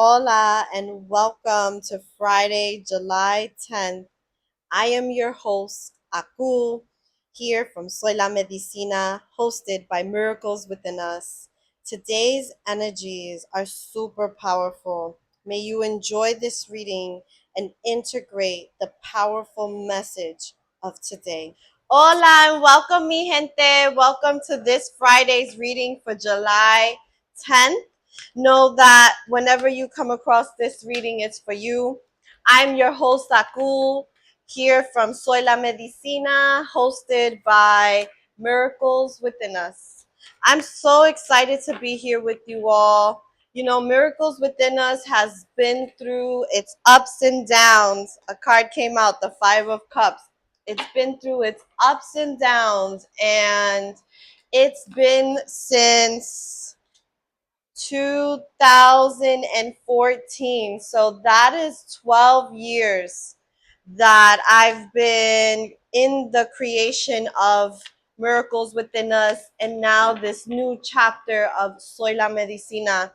Hola and welcome to Friday, July 10th. I am your host, Akul, here from Soy La Medicina, hosted by Miracles Within Us. Today's energies are super powerful. May you enjoy this reading and integrate the powerful message of today. Hola and welcome, mi gente. Welcome to this Friday's reading for July 10th. Know that whenever you come across this reading, it's for you. I'm your host, Akul, here from Soy La Medicina, hosted by Miracles Within Us. I'm so excited to be here with you all. You know, Miracles Within Us has been through its ups and downs. A card came out, the Five of Cups. It's been through its ups and downs, and it's been since 2014. So that is 12 years that I've been in the creation of Miracles Within Us, and now this new chapter of Soy La Medicina.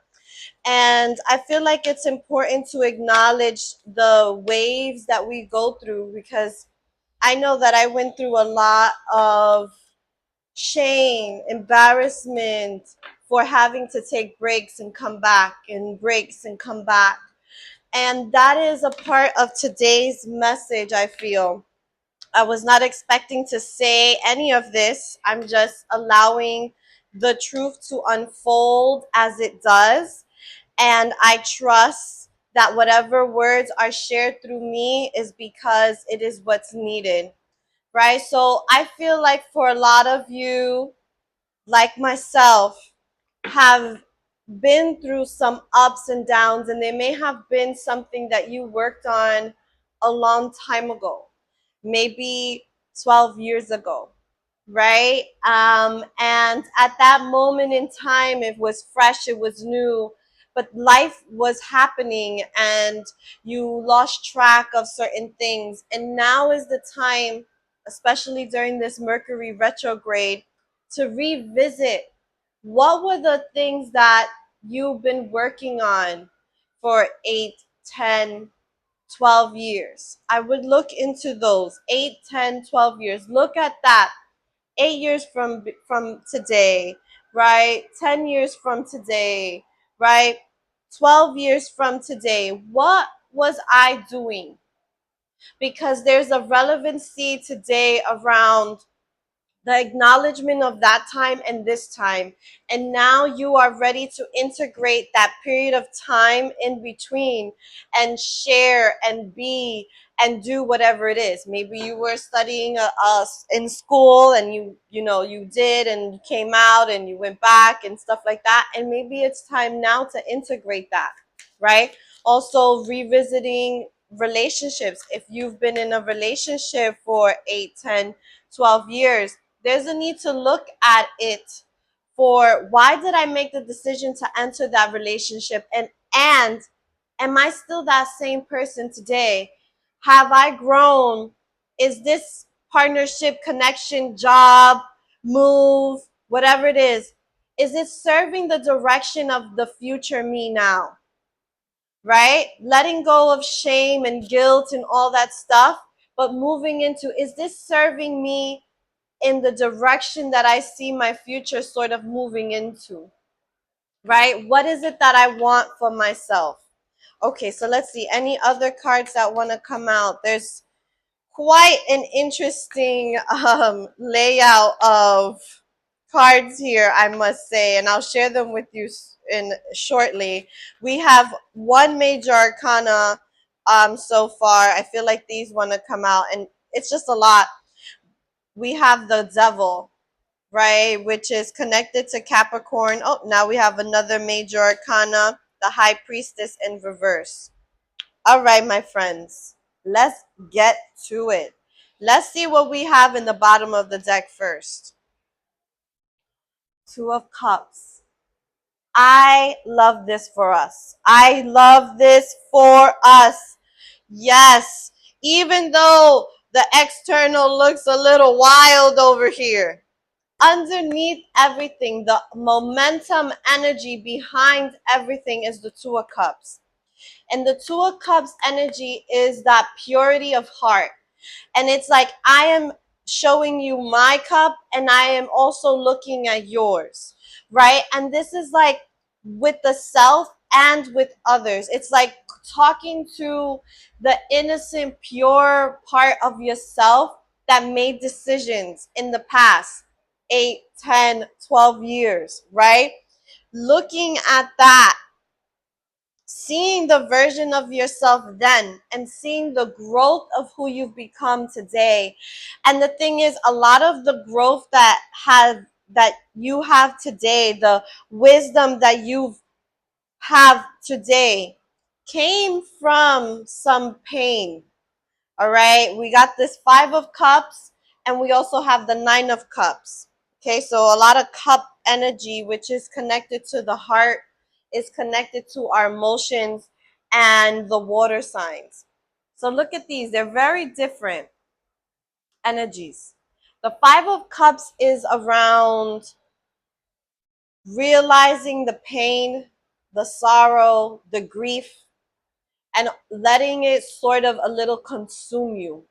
And I feel like it's important to acknowledge the waves that we go through, because I know that I went through a lot of shame, embarrassment for having to take breaks and come back, and breaks and come back. And that is a part of today's message, I feel. I was not expecting to say any of this. I'm just allowing the truth to unfold as it does. And I trust that whatever words are shared through me is because it is what's needed, right? So I feel like for a lot of you, like myself, have been through some ups and downs, and they may have been something that you worked on a long time ago, maybe 12 years ago, right? And at that moment in time, it was fresh, it was new, but life was happening and you lost track of certain things. And now is the time, especially during this Mercury retrograde, to revisit what were the things that you've been working on for 8, 10, 12 years. I would look into those 8, 10, 12 years. Look at that 8 years from today, right? 10 years from today, right? 12 years from today. What was I doing? Because there's a relevancy today around the acknowledgement of that time and this time. And now you are ready to integrate that period of time in between and share and be and do whatever it is. Maybe you were studying in school, and you did, and you came out and you went back and stuff like that. And maybe it's time now to integrate that, right? Also revisiting relationships. If you've been in a relationship for 8, 10, 12 years, there's a need to look at it for, why did I make the decision to enter that relationship, and am I still that same person today? Have I grown? Is this partnership, connection, job, move, whatever it is it serving the direction of the future me now? Right? Letting go of shame and guilt and all that stuff, but moving into, is this serving me in the direction that I see my future sort of moving into, right? What is it that I want for myself? Okay, so let's see. Any other cards that want to come out? There's quite an interesting layout of cards here, I must say, and I'll share them with you in shortly. We have one major arcana so far. I feel like these want to come out, and it's just a lot. We have the Devil, right, which is connected to Capricorn. Oh, now we have another major arcana, the High Priestess in reverse. All right, my friends, let's get to it. Let's see what we have in the bottom of the deck first. Two of Cups. I love this for us. I love this for us. Yes, even though the external looks a little wild over here, underneath everything, the momentum energy behind everything is the Two of Cups. And the Two of Cups energy is that purity of heart. And it's like, I am showing you my cup and I am also looking at yours, right? And this is like with the self and with others. It's like talking to the innocent, pure part of yourself that made decisions in the past 8, 10, 12 years, right? Looking at that, seeing the version of yourself then and seeing the growth of who you've become today. And the thing is, a lot of the growth that you have today, the wisdom that you have today, came from some pain. All right, we got this Five of Cups and we also have the Nine of Cups. Okay, so a lot of cup energy, which is connected to the heart, is connected to our emotions and the water signs. So look at these, they're very different energies. The Five of Cups is around realizing the pain, the sorrow, the grief, and letting it sort of a little consume you.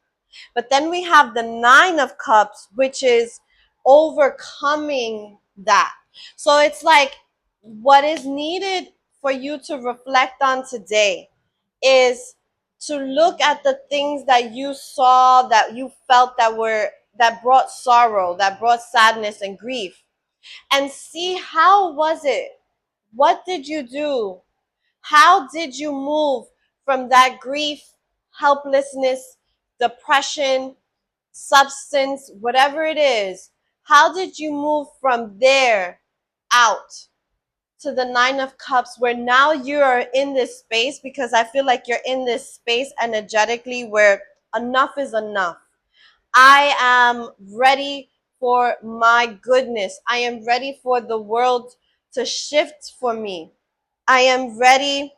But then we have the Nine of Cups, which is overcoming that. So it's like what is needed for you to reflect on today is to look at the things that you saw, that you felt that brought sorrow, that brought sadness and grief, and see how was it? What did you do? How did you move from that grief, helplessness, depression, substance, whatever it is? How did you move from there out to the Nine of Cups, where now you are in this space? Because I feel like you're in this space energetically where enough is enough. I am ready for my goodness. I am ready for the world to shift for me. I am ready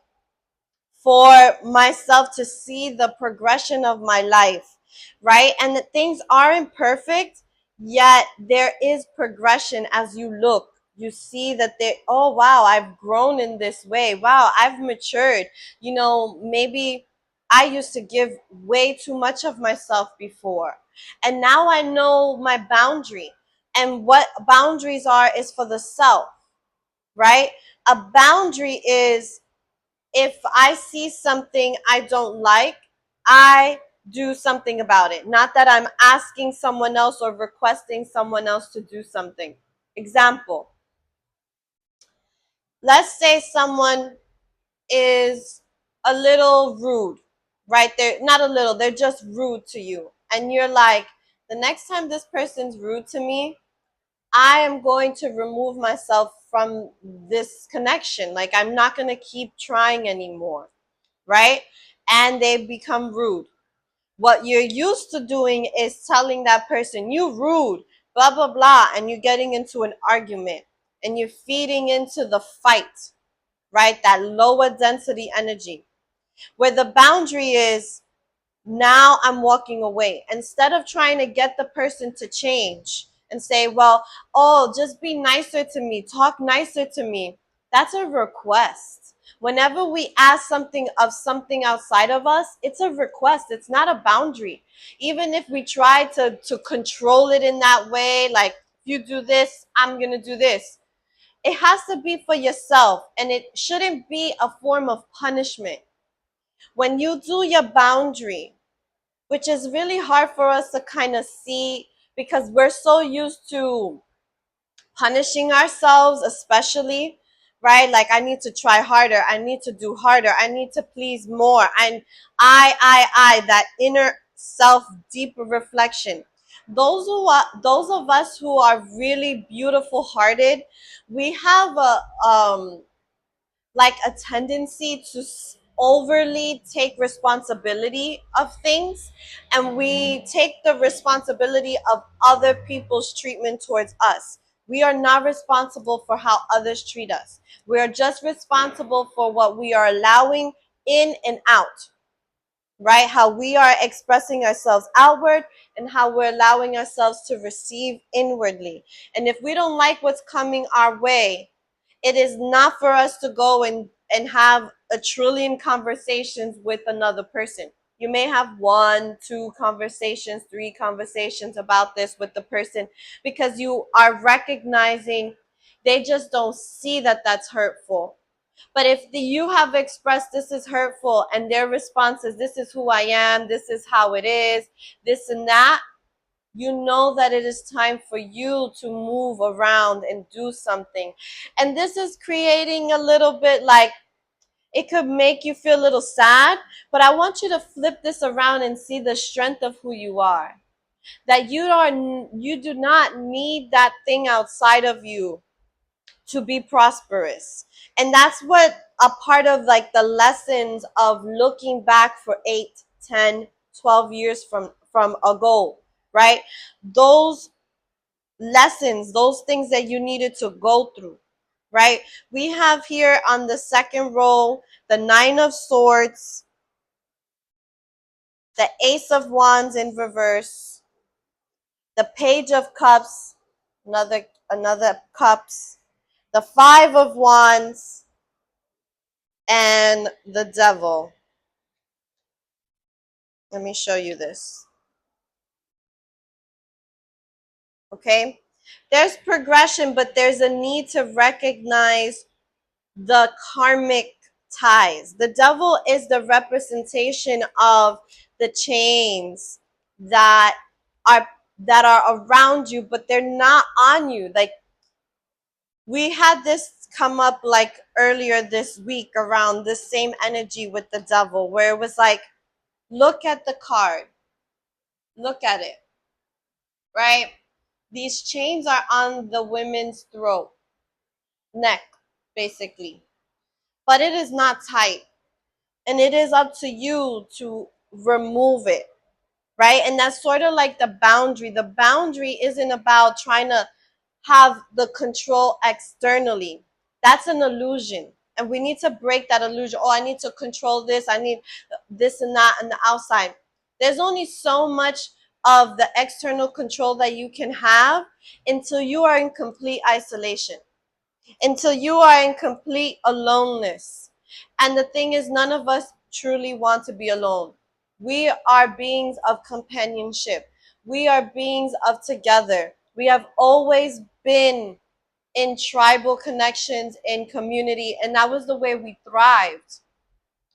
for myself to see the progression of my life, right? And that things aren't perfect, yet there is progression as you look. You see that oh wow, I've grown in this way. Wow, I've matured. Maybe I used to give way too much of myself before. And now I know my boundary. And what boundaries are is for the self, right? A boundary is, if I see something I don't like, I do something about it. Not that I'm asking someone else or requesting someone else to do something. Example, let's say someone is a little rude, right? They're not a little, they're just rude to you. And you're like, the next time this person's rude to me, I am going to remove myself from this connection. Like, I'm not going to keep trying anymore, right? And they become rude. What you're used to doing is telling that person, you rude, blah, blah, blah, and you're getting into an argument and you're feeding into the fight, right? That lower density energy, where the boundary is, now I'm walking away. Instead of trying to get the person to change and say, well, oh, just be nicer to me, talk nicer to me. That's a request. Whenever we ask something of something outside of us, it's a request. It's not a boundary. Even if we try to control it in that way, like, if you do this, I'm going to do this. It has to be for yourself, and it shouldn't be a form of punishment. When you do your boundary, which is really hard for us to kind of see because we're so used to punishing ourselves, especially, right? Like, I need to try harder, I need to do harder, I need to please more. And that inner self, deep reflection. Those of us who are really beautiful hearted, we have a tendency to overly take responsibility of things, and we take the responsibility of other people's treatment towards us. We are not responsible for how others treat us. We are just responsible for what we are allowing in and out, right? How we are expressing ourselves outward and how we're allowing ourselves to receive inwardly. And if we don't like what's coming our way, it is not for us to go and and have a trillion conversations with another person. You may have one, two conversations, three conversations about this with the person because you are recognizing they just don't see that that's hurtful. But if you have expressed this is hurtful and their response is this is who I am, this is how it is, this and that, you know that it is time for you to move around and do something. And this is creating a little bit like, it could make you feel a little sad, but I want you to flip this around and see the strength of who you are. That you do not need that thing outside of you to be prosperous. And that's what a part of like the lessons of looking back for 8, 10, 12 years from ago, right? Those lessons, those things that you needed to go through, right? We have here on the second row the Nine of Swords, the Ace of Wands in reverse, the Page of Cups, another cups, the Five of Wands, and the Devil. Let me show you this. Okay? There's progression, but there's a need to recognize the karmic ties. The devil is the representation of the chains that are around you, but they're not on you. Like, we had this come up like earlier this week around this same energy with the devil, where it was like, look at the card, look at it, right? These chains are on the women's throat, neck, basically, but it is not tight. And it is up to you to remove it, right? And that's sort of like the boundary. The boundary isn't about trying to have the control externally. That's an illusion. And we need to break that illusion. Oh, I need to control this. I need this and that on the outside. There's only so much of the external control that you can have until you are in complete isolation, until you are in complete aloneness. And the thing is, none of us truly want to be alone. We are beings of companionship. We are beings of together. We have always been in tribal connections, in community, and that was the way we thrived.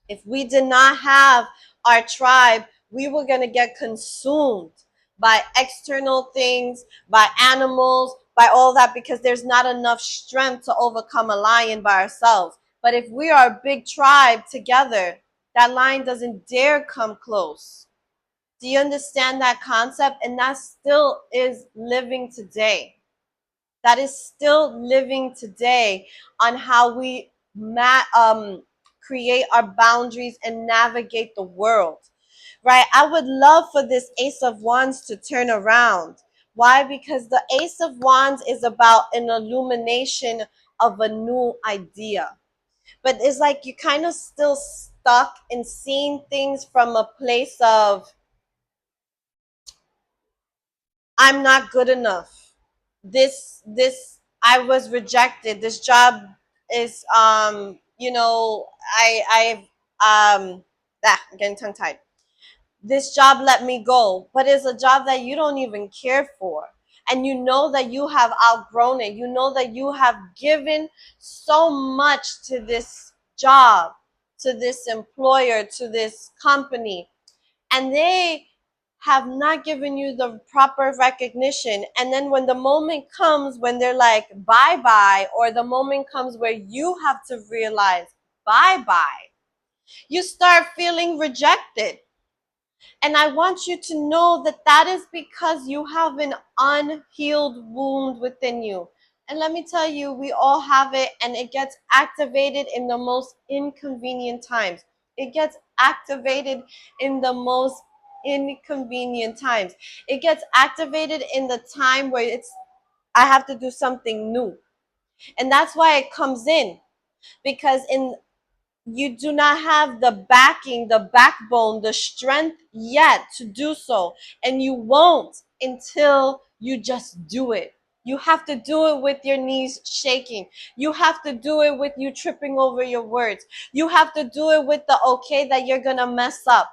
If we did not have our tribe, we were going to get consumed by external things, by animals, by all that, because there's not enough strength to overcome a lion by ourselves. But if we are a big tribe together, that lion doesn't dare come close. Do you understand that concept? And that still is living today. That is still living today on how we create our boundaries and navigate the world, right? I would love for this Ace of Wands to turn around. Why? Because the Ace of Wands is about an illumination of a new idea. But it's like you kind of still stuck in seeing things from a place of, I'm not good enough. This I was rejected. This job is I'm getting tongue tied. This job let me go, but it's a job that you don't even care for. And you know that you have outgrown it. You know that you have given so much to this job, to this employer, to this company, and they have not given you the proper recognition. And then when the moment comes when they're like, bye bye, or the moment comes where you have to realize, bye bye, you start feeling rejected. And I want you to know that that is because you have an unhealed wound within you. And let me tell you, we all have it, and it gets activated in the most inconvenient times. It gets activated in the most inconvenient times. It gets activated in the time where I have to do something new. And that's why it comes in. Because you do not have the backing, the backbone, the strength yet to do so. And you won't until you just do it. You have to do it with your knees shaking. You have to do it with you tripping over your words. You have to do it with the okay that you're going to mess up.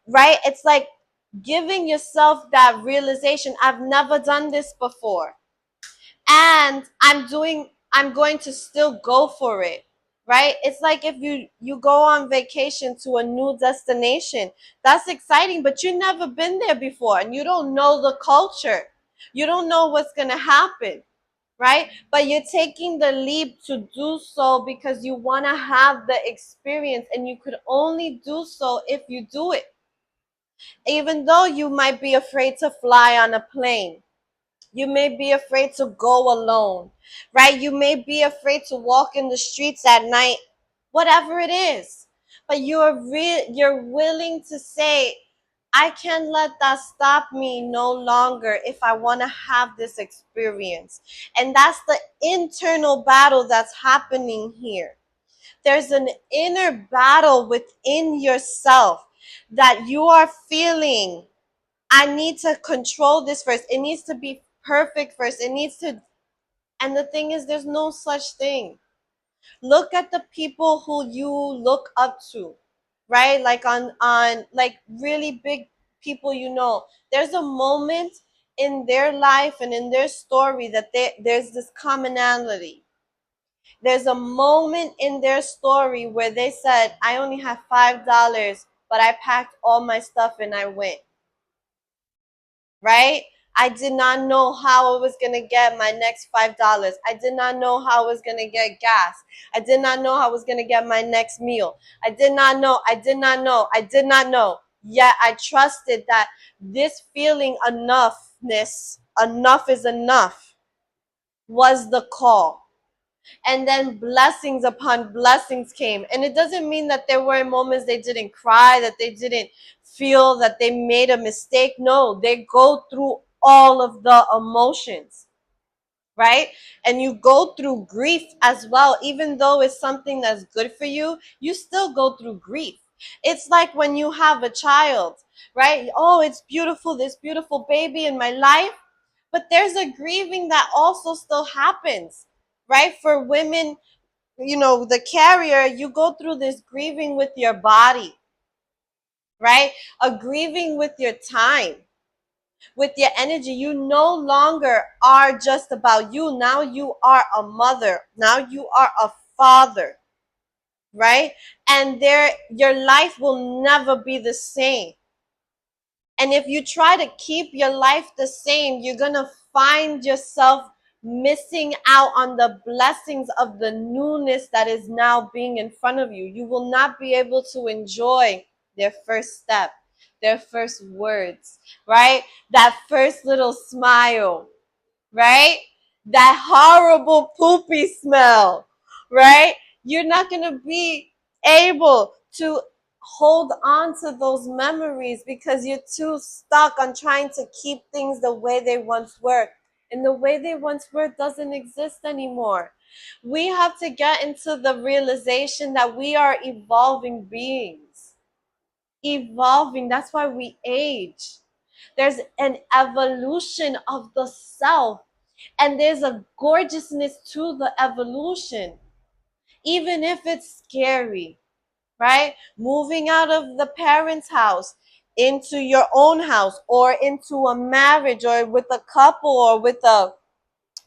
Right? It's like giving yourself that realization. I've never done this before. And I'm going to still go for it. Right? It's like if you go on vacation to a new destination. That's exciting, but you've never been there before and you don't know the culture. You don't know what's going to happen, right? But you're taking the leap to do so because you want to have the experience, and you could only do so if you do it. Even though you might be afraid to fly on a plane, you may be afraid to go alone, right? You may be afraid to walk in the streets at night, whatever it is. But you're willing to say, I can't let that stop me no longer if I want to have this experience. And that's the internal battle that's happening here. There's an inner battle within yourself that you are feeling. I need to control this first. It needs to be perfect first. It needs to, and the thing is, there's no such thing. Look at the people who you look up to, right? Like on like really big people, there's a moment in their life and in their story that there's this commonality. There's a moment in their story where they said, I only have $5, but I packed all my stuff and I went, right? I did not know how I was going to get my next $5. I did not know how I was going to get gas. I did not know how I was going to get my next meal. I did not know. I did not know. I did not know. Yet I trusted that this feeling enoughness, enough is enough, was the call. And then blessings upon blessings came. And it doesn't mean that there were moments they didn't cry, that they didn't feel that they made a mistake. No, they go through all of the emotions, right? And you go through grief as well. Even though it's something that's good for you, you still go through grief. It's like when you have a child, right? Oh, it's beautiful, this beautiful baby in my life. But there's a grieving that also still happens, right? For women, the carrier, you go through this grieving with your body, right? A grieving with your time, with your energy. You no longer are just about you. Now you are a mother. Now you are a father, right? And your life will never be the same. And if you try to keep your life the same, you're going to find yourself missing out on the blessings of the newness that is now being in front of you. You will not be able to enjoy their first step, their first words, right? That first little smile, right? That horrible poopy smell, right? You're not going to be able to hold on to those memories because you're too stuck on trying to keep things the way they once were. And the way they once were doesn't exist anymore. We have to get into the realization that we are evolving beings. Evolving, that's why we age. There's an evolution of the self, and there's a gorgeousness to the evolution, even if it's scary, right? Moving out of the parents' house into your own house, or into a marriage, or with a couple, or with a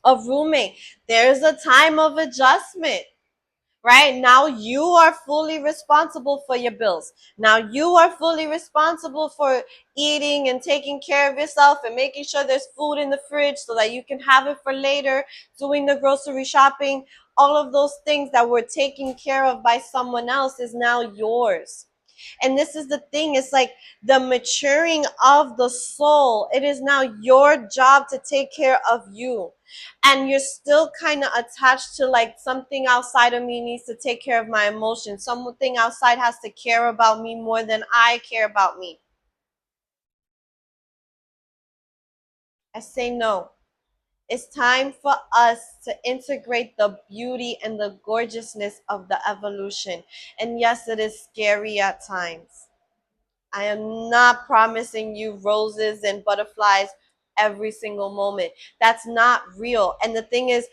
roommate. There's a time of adjustment. Right? Now you are fully responsible for your bills. Now you are fully responsible for eating and taking care of yourself and making sure there's food in the fridge so that you can have it for later, doing the grocery shopping. All of those things that were taken care of by someone else is now yours. And this is the thing, it's like the maturing of the soul. It is now your job to take care of you. And you're still kind of attached to like something outside of me needs to take care of my emotions. Something outside has to care about me more than I care about me. I say no. It's time for us to integrate the beauty and the gorgeousness of the evolution. And yes, it is scary at times. I am not promising you roses and butterflies every single moment. That's not real. And the thing is,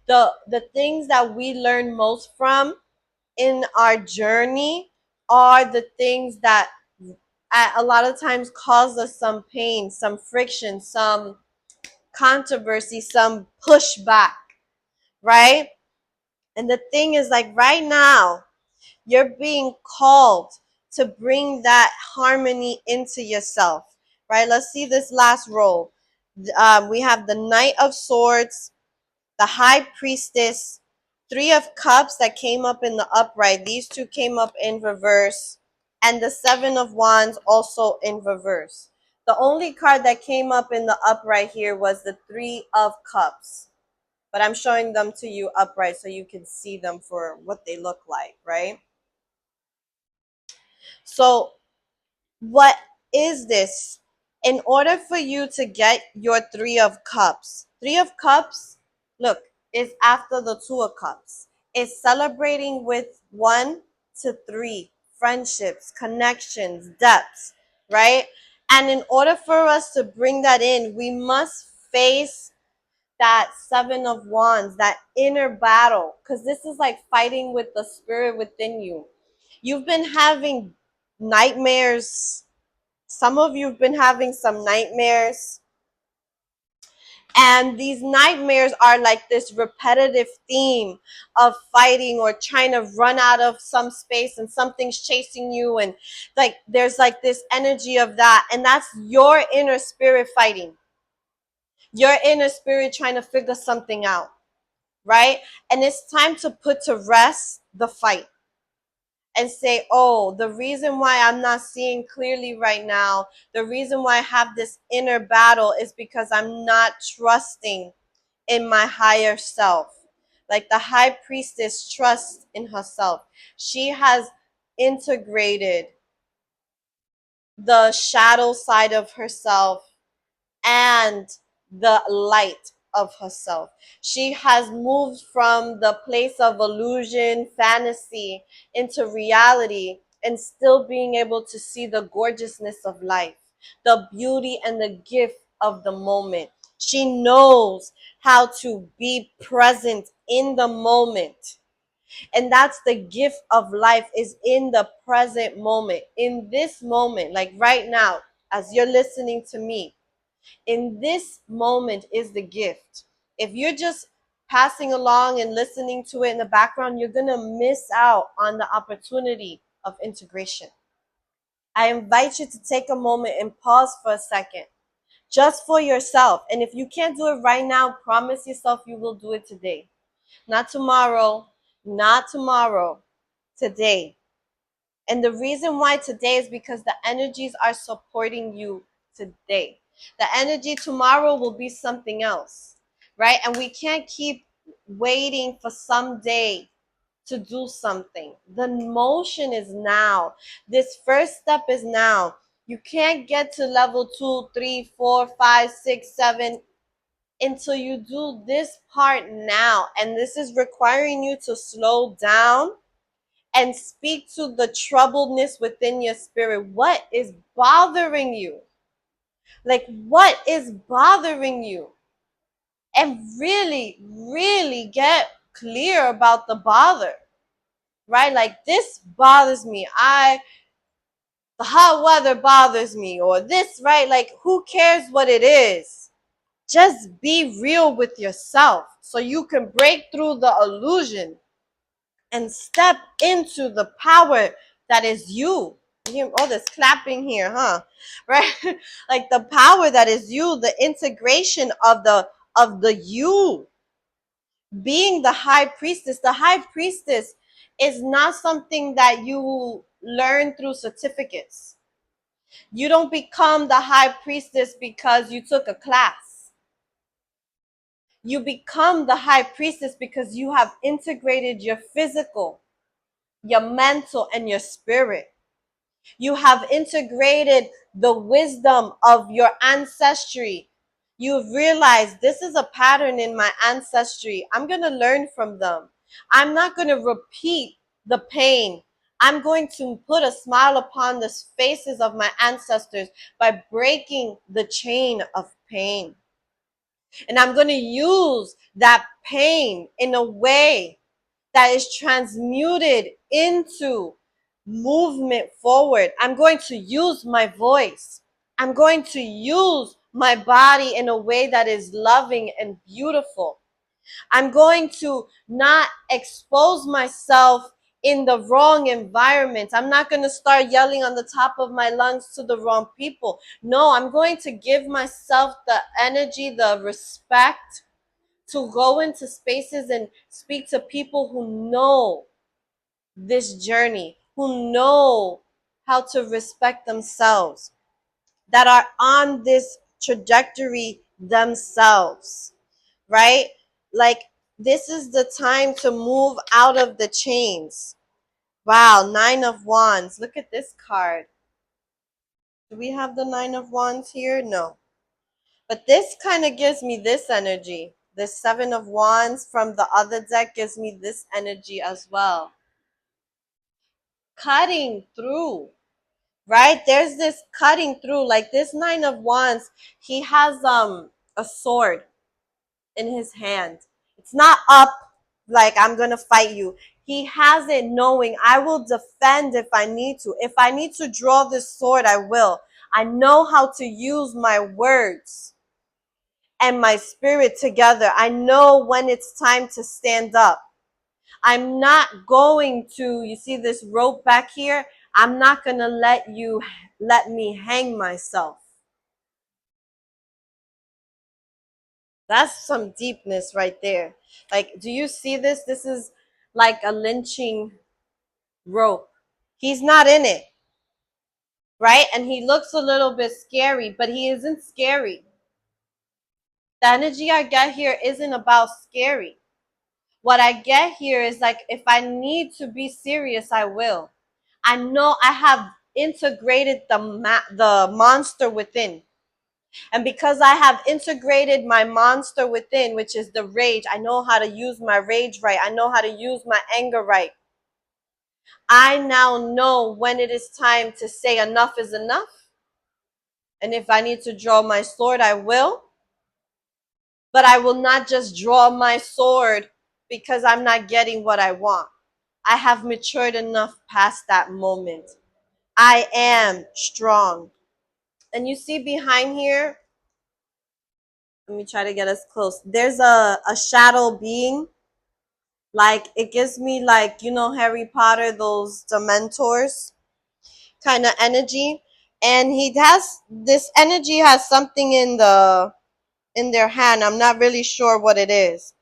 the things that we learn most from in our journey are the things that a lot of times cause us some pain, some friction, some controversy, some pushback, right? And the thing is, like, right now, you're being called to bring that harmony into yourself, right? Let's see this last roll. We have the Knight of Swords, the High Priestess, Three of Cups that came up in the upright. These two came up in reverse, and the Seven of Wands also in reverse. The only card that came up in the upright here was the Three of Cups, but I'm showing them to you upright so you can see them for what they look like, right? So what is this? In order for you to get your Three of Cups, Three of Cups, look, is after the Two of Cups. It's celebrating with 1 to 3, friendships, connections, depths, right? And in order for us to bring that in, we must face that Seven of Wands, that inner battle, because this is like fighting with the spirit within you. You've been having nightmares. Some of you have been having some nightmares. And these nightmares are like this repetitive theme of fighting or trying to run out of some space and something's chasing you. And like there's like this energy of that. And that's your inner spirit fighting. Your inner spirit trying to figure something out, right? And it's time to put to rest the fight and say, oh, the reason why I'm not seeing clearly right now, the reason why I have this inner battle is because I'm not trusting in my higher self. Like the High Priestess trusts in herself. She has integrated the shadow side of herself and the light of herself. She has moved from the place of illusion, fantasy, into reality, and still being able to see the gorgeousness of life, the beauty and the gift of the moment. She knows how to be present in the moment. And that's the gift of life, is in the present moment. In this moment, like right now, as you're listening to me, in this moment is the gift. If you're just passing along and listening to it in the background, you're going to miss out on the opportunity of integration. I invite you to take a moment and pause for a second, just for yourself. And if you can't do it right now, promise yourself you will do it today. Not tomorrow, not tomorrow, today. And the reason why today is because the energies are supporting you today. The energy tomorrow will be something else, right? And we can't keep waiting for someday to do something. The motion is now. This first step is now. You can't get to level 2, 3, 4, 5, 6, 7 until you do this part now. And this is requiring you to slow down and speak to the troubledness within your spirit. What is bothering you? Like, what is bothering you? And really, really get clear about the bother, right? Like, this bothers me. The hot weather bothers me, or this, right? Like, who cares what it is? Just be real with yourself so you can break through the illusion and step into the power that is you. Oh, there's clapping here, huh? Right? Like the power that is you, the integration of the you being the high priestess. The high priestess is not something that you learn through certificates. You don't become the high priestess because you took a class. You become the high priestess because you have integrated your physical, your mental, and your spirit. You have integrated the wisdom of your ancestry. You've realized this is a pattern in my ancestry. I'm going to learn from them. I'm not going to repeat the pain. I'm going to put a smile upon the faces of my ancestors by breaking the chain of pain. And I'm going to use that pain in a way that is transmuted into movement forward. I'm going to use my voice. I'm going to use my body in a way that is loving and beautiful. I'm going to not expose myself in the wrong environment. I'm not going to start yelling on the top of my lungs to the wrong people. No, I'm going to give myself the energy, the respect to go into spaces and speak to people who know this journey, who know how to respect themselves, that are on this trajectory themselves, right? Like, this is the time to move out of the chains. Wow, Nine of Wands. Look at this card. Do we have the Nine of Wands here? No. But this kind of gives me this energy. The Seven of Wands from the other deck gives me this energy as well. Cutting through, right? There's this cutting through. Like this Nine of Wands, he has a sword in his hand. It's not up like I'm going to fight you. He has it knowing I will defend if I need to. If I need to draw this sword, I will. I know how to use my words and my spirit together. I know when it's time to stand up. I'm not going to, you see this rope back here? I'm not going to let me hang myself. That's some deepness right there. Like, do you see this? This is like a lynching rope. He's not in it, right? And he looks a little bit scary, but he isn't scary. The energy I get here isn't about scary. What I get here is like, if I need to be serious, I will. I know I have integrated the monster within. And because I have integrated my monster within, which is the rage, I know how to use my rage right. I know how to use my anger right. I now know when it is time to say enough is enough. And if I need to draw my sword, I will. But I will not just draw my sword because I'm not getting what I want. I have matured enough past that moment. I am strong. And you see behind here, let me try to get us close. There's a shadow being. Like, it gives me, like, Harry Potter, those Dementors kind of energy. And this energy has something in their hand. I'm not really sure what it is.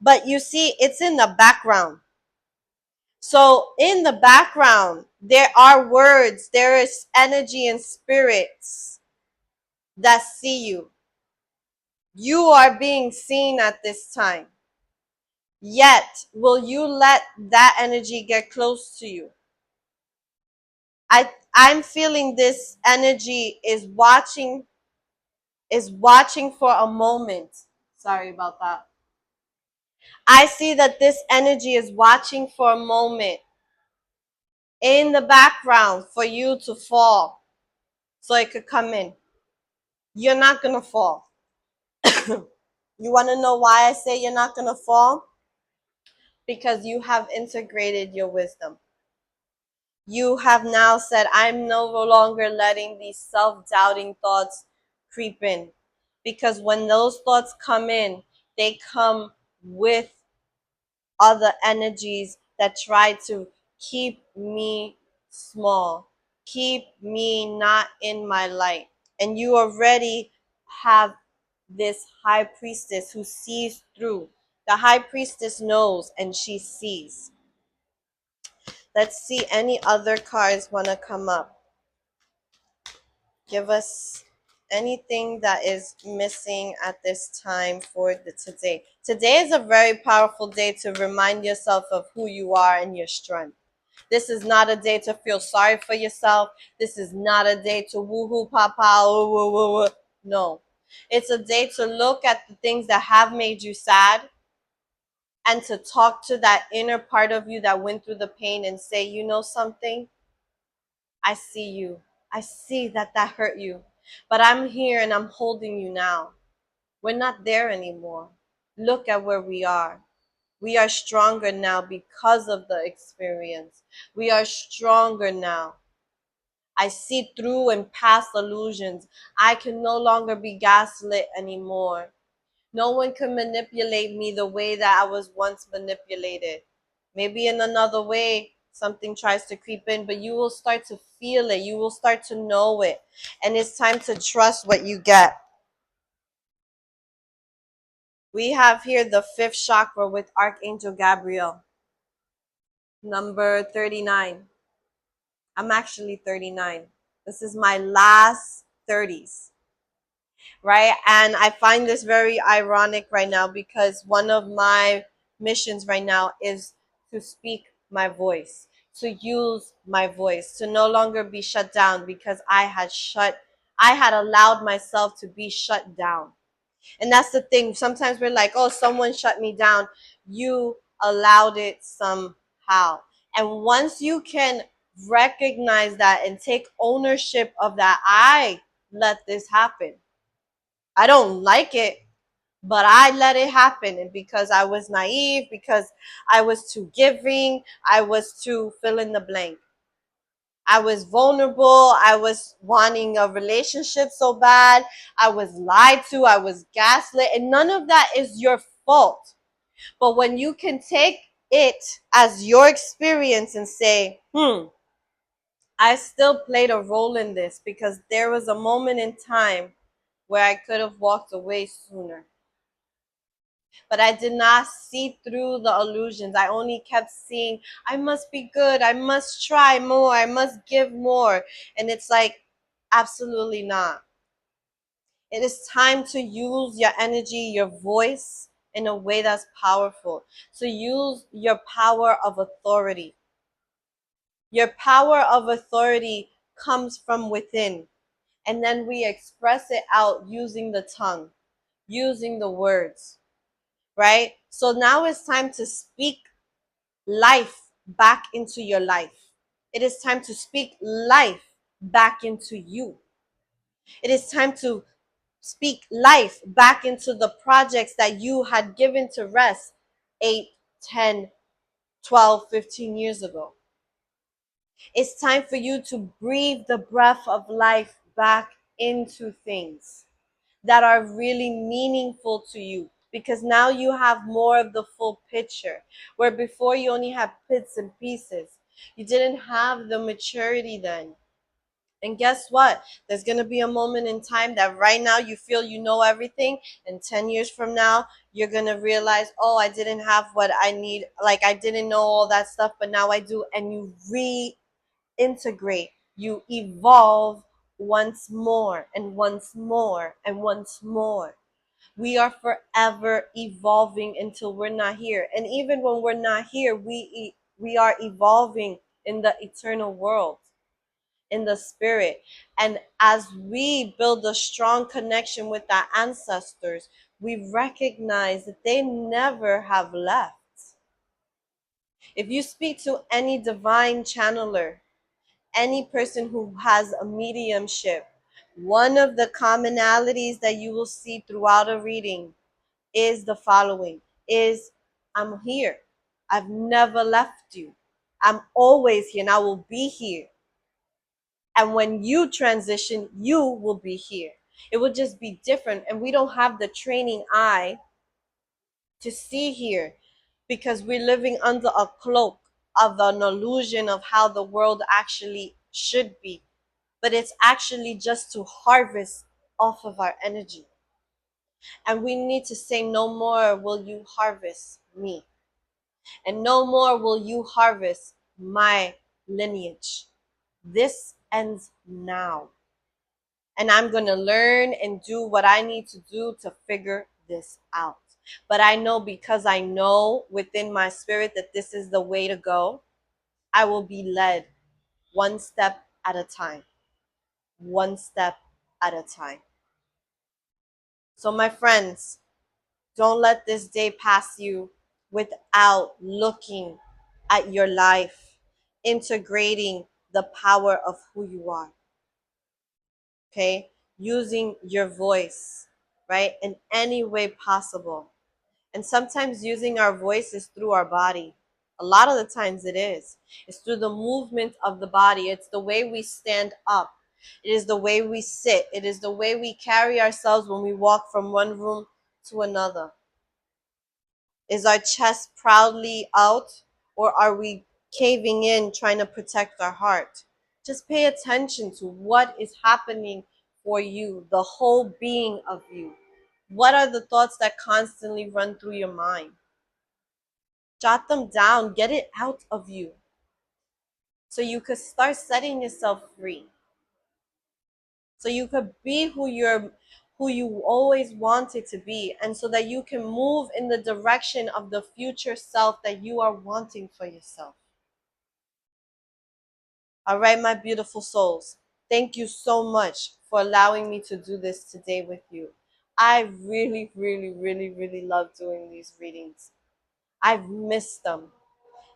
But you see, it's in the background. So in the background, there are words, there is energy and spirits that see you. You are being seen at this time. Yet, will you let that energy get close to you? I'm feeling this energy is watching for a moment. Sorry about that. I see that this energy is watching for a moment in the background for you to fall so it could come in. You're not going to fall. You want to know why I say you're not going to fall? Because you have integrated your wisdom. You have now said, I'm no longer letting these self-doubting thoughts creep in. Because when those thoughts come in, they come with other energies that try to keep me small, keep me not in my light. And you already have this high priestess who sees through. The high priestess knows and she sees. Let's see, any other cards want to come up. Give us anything that is missing at this time for today. Today is a very powerful day to remind yourself of who you are and your strength. This is not a day to feel sorry for yourself. This is not a day to woo-hoo, papa, woo, woo, woo, woo. No. It's a day to look at the things that have made you sad and to talk to that inner part of you that went through the pain and say, you know something? I see you. I see that hurt you. But I'm here and I'm holding you now. We're not there anymore. Look at where we are. We are stronger now because of the experience. We are stronger now. I see through and past illusions. I can no longer be gaslit anymore. No one can manipulate me the way that I was once manipulated. Maybe in another way, something tries to creep in, but you will start to feel it. You will start to know it. And it's time to trust what you get. We have here the fifth chakra with Archangel Gabriel, number 39. I'm actually 39. This is my last 30s, right? And I find this very ironic right now because one of my missions right now is to speak my voice, to use my voice, to no longer be shut down because I had allowed myself to be shut down. And that's the thing. Sometimes we're like, oh, someone shut me down. You allowed it somehow. And once you can recognize that and take ownership of that, I let this happen. I don't like it, but I let it happen. And because I was naive, because I was too giving, I was too fill in the blank. I was vulnerable. I was wanting a relationship so bad. I was lied to. I was gaslit. And none of that is your fault. But when you can take it as your experience and say, I still played a role in this because there was a moment in time where I could have walked away sooner. But I did not see through the illusions. I only kept seeing, I must be good. I must try more. I must give more. And it's like, absolutely not. It is time to use your energy, your voice in a way that's powerful. To use your power of authority. Your power of authority comes from within. And then we express it out using the tongue, using the words, right? So now it's time to speak life back into your life. It is time to speak life back into you. It is time to speak life back into the projects that you had given to rest 8, 10, 12, 15 years ago. It's time for you to breathe the breath of life back into things that are really meaningful to you because now you have more of the full picture where before you only had bits and pieces. You didn't have the maturity then. And guess what? There's going to be a moment in time that right now you feel you know everything, and 10 years from now you're going to realize, oh, I didn't have what I need, like I didn't know all that stuff, but now I do. And you reintegrate, you evolve once more and once more and once more. We are forever evolving until we're not here. And even when we're not here, we are evolving in the eternal world, in the spirit. And as we build a strong connection with our ancestors, we recognize that they never have left. If you speak to any divine channeler, any person who has a mediumship, one of the commonalities that you will see throughout a reading is the following: is I'm here. I've never left you. I'm always here and I will be here. And when you transition, you will be here. It will just be different. And we don't have the training eye to see here because we're living under a cloak of an illusion of how the world actually should be. But it's actually just to harvest off of our energy. And we need to say, no more will you harvest me. And no more will you harvest my lineage. This ends now. And I'm going to learn and do what I need to do to figure this out. But I know, because I know within my spirit that this is the way to go, I will be led one step at a time. One step at a time. So, my friends, don't let this day pass you without looking at your life, integrating the power of who you are. Okay? using your voice, right? In any way possible. And sometimes using our voice is through our body. A lot of the times it is. It's through the movement of the body. It's the way we stand up. It is the way we sit. It is the way we carry ourselves when we walk from one room to another. Is our chest proudly out, or are we caving in trying to protect our heart? Just pay attention to what is happening for you, the whole being of you. What are the thoughts that constantly run through your mind? Jot them down, get it out of you so you could start setting yourself free. So you could be who you always wanted to be, and so that you can move in the direction of the future self that you are wanting for yourself. All right, my beautiful souls. Thank you so much for allowing me to do this today with you. I really, really, really, really love doing these readings. I've missed them.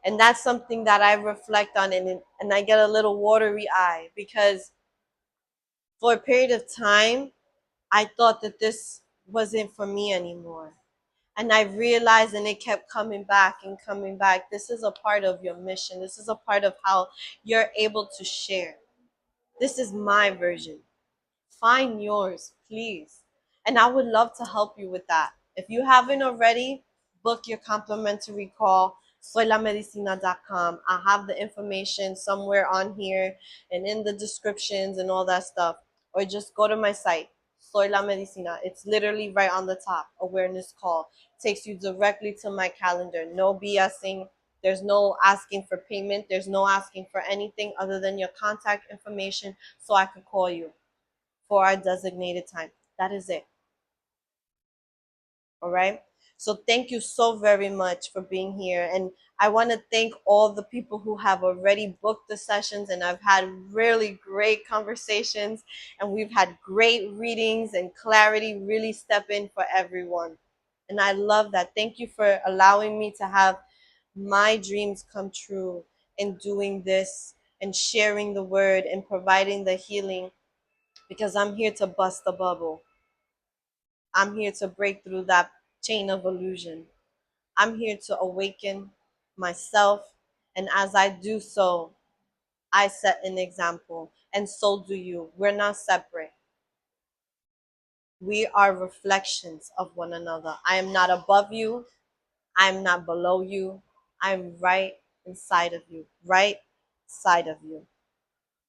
And that's something that I reflect on, and I get a little watery eye because for a period of time, I thought that this wasn't for me anymore. And I realized, and it kept coming back and coming back. This is a part of your mission. This is a part of how you're able to share. This is my version. Find yours, please. And I would love to help you with that. If you haven't already, book your complimentary call, soylamedicina.com. I have the information somewhere on here and in the descriptions and all that stuff. Or just go to my site, Soy La Medicina. It's literally right on the top, awareness call. Takes you directly to my calendar. No BSing. There's no asking for payment. There's no asking for anything other than your contact information so I can call you for our designated time. That is it. All right. So thank you so very much for being here. And I want to thank all the people who have already booked the sessions, and I've had really great conversations, and we've had great readings, and clarity really step in for everyone. And I love that. Thank you for allowing me to have my dreams come true in doing this and sharing the word and providing the healing, because I'm here to bust the bubble. I'm here to break through that chain of illusion. I'm here to awaken myself. And as I do so, I set an example. And so do you. We're not separate. We are reflections of one another. I am not above you. I am not below you. I'm right inside of you, right side of you.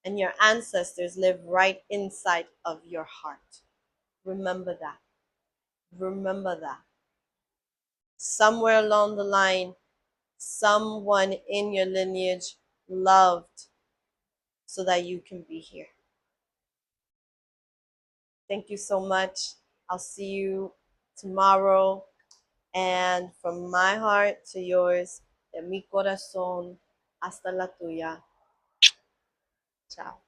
And your ancestors live right inside of your heart. Remember that. Remember that. Somewhere along the line, someone in your lineage loved so that you can be here. Thank you so much. I'll see you tomorrow. And from my heart to yours, de mi corazón hasta la tuya. Ciao.